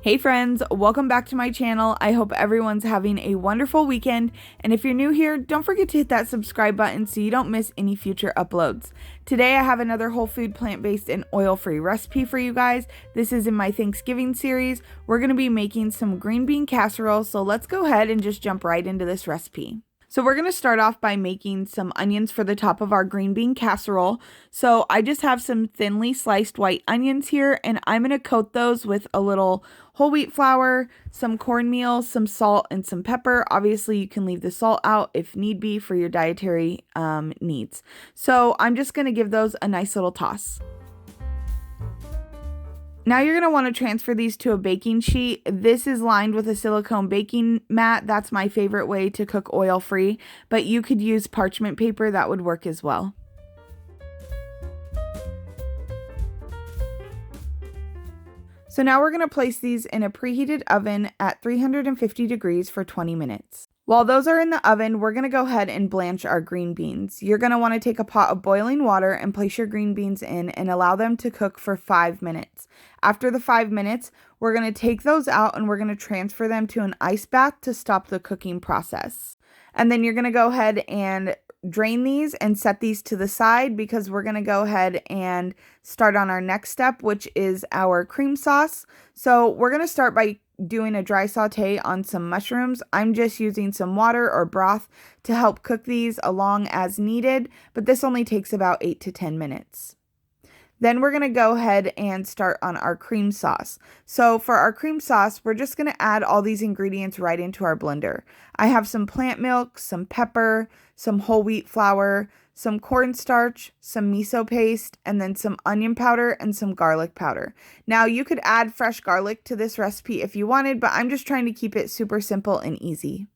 Hey friends, welcome back to my channel. I hope everyone's having a wonderful weekend, and if you're new here, don't forget to hit that subscribe button so you don't miss any future uploads. Today I have another whole food, plant-based, and oil-free recipe for you guys. This is in my Thanksgiving series. We're going to be making some green bean casserole, so let's go ahead and just jump right into this recipe. So we're going to start off by making some onions for the top of our green bean casserole. So I just have some thinly sliced white onions here, and I'm going to coat those with a little whole wheat flour, some cornmeal, some salt, and some pepper. Obviously, you can leave the salt out if need be for your dietary needs. So I'm just going to give those a nice little toss. Now you're going to want to transfer these to a baking sheet. This is lined with a silicone baking mat. That's my favorite way to cook oil-free, but you could use parchment paper. That would work as well. So now we're going to place these in a preheated oven at 350 degrees for 20 minutes. While those are in the oven, we're going to go ahead and blanch our green beans. You're going to want to take a pot of boiling water and place your green beans in and allow them to cook for 5 minutes. After the 5 minutes, we're going to take those out and we're going to transfer them to an ice bath to stop the cooking process. And then you're going to go ahead and drain these and set these to the side because we're going to go ahead and start on our next step, which is our cream sauce. So we're going to start by doing a dry saute on some mushrooms. I'm just using some water or broth to help cook these along as needed, but this only takes about 8 to 10 minutes. Then we're going to go ahead and start on our cream sauce. So for our cream sauce, we're just going to add all these ingredients right into our blender. I have some plant milk, some pepper, some whole wheat flour, some cornstarch, some miso paste, and then some onion powder and some garlic powder. Now you could add fresh garlic to this recipe if you wanted, but I'm just trying to keep it super simple and easy.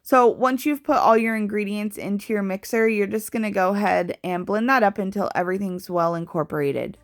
So once you've put all your ingredients into your mixer, you're just going to go ahead and blend that up until everything's well incorporated.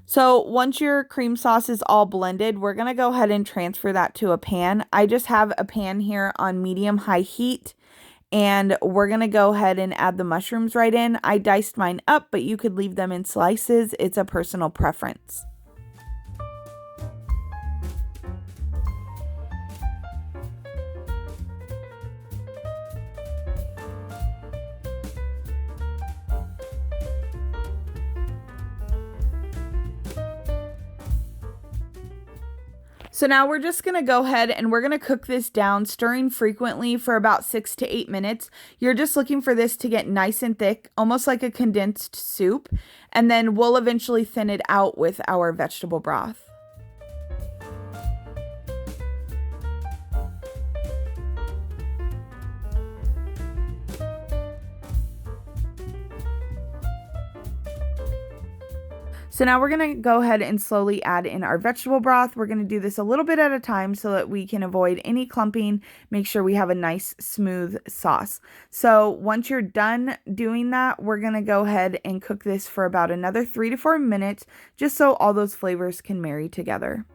So once your cream sauce is all blended, we're going to go ahead and transfer that to a pan. I just have a pan here on medium-high heat, and we're going to go ahead and add the mushrooms right in. I diced mine up, but you could leave them in slices. It's a personal preference. So now we're just going to go ahead and we're going to cook this down, stirring frequently for about 6 to 8 minutes. You're just looking for this to get nice and thick, almost like a condensed soup, and then we'll eventually thin it out with our vegetable broth. So now we're going to go ahead and slowly add in our vegetable broth. We're going to do this a little bit at a time so that we can avoid any clumping, make sure we have a nice smooth sauce. So once you're done doing that, we're going to go ahead and cook this for about another 3 to 4 minutes, just so all those flavors can marry together.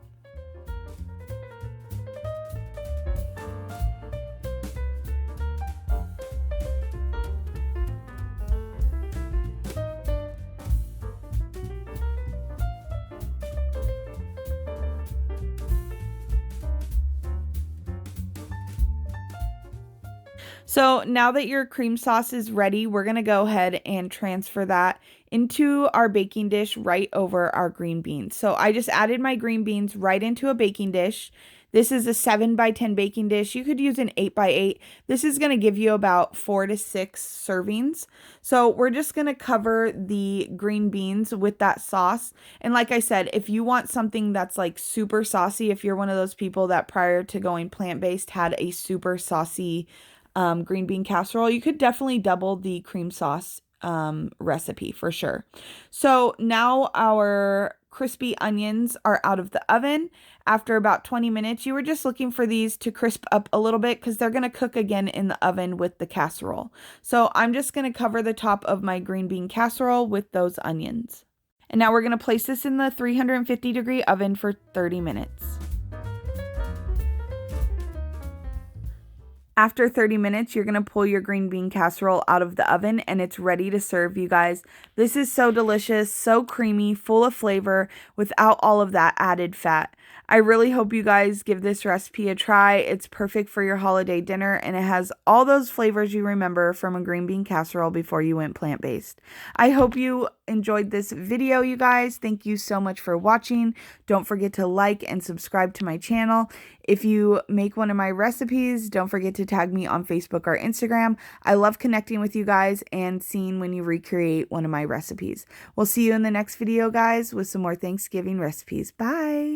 So now that your cream sauce is ready, we're going to go ahead and transfer that into our baking dish right over our green beans. So I just added my green beans right into a baking dish. This is a 7 by 10 baking dish. You could use an 8 by 8. This is going to give you about 4 to 6 servings. So we're just going to cover the green beans with that sauce. And like I said, if you want something that's like super saucy, if you're one of those people that prior to going plant-based had a super saucy green bean casserole, you could definitely double the cream sauce recipe for sure. So now our crispy onions are out of the oven. After about 20 minutes, you were just looking for these to crisp up a little bit because they're going to cook again in the oven with the casserole. So I'm just going to cover the top of my green bean casserole with those onions. And now we're going to place this in the 350-degree oven for 30 minutes. After 30 minutes, you're going to pull your green bean casserole out of the oven and it's ready to serve, you guys. This is so delicious, so creamy, full of flavor without all of that added fat. I really hope you guys give this recipe a try. It's perfect for your holiday dinner and it has all those flavors you remember from a green bean casserole before you went plant-based. I hope you enjoyed this video, you guys. Thank you so much for watching. Don't forget to like and subscribe to my channel. If you make one of my recipes, don't forget to tag me on Facebook or Instagram. I love connecting with you guys and seeing when you recreate one of my recipes. We'll see you in the next video, guys, with some more Thanksgiving recipes. Bye!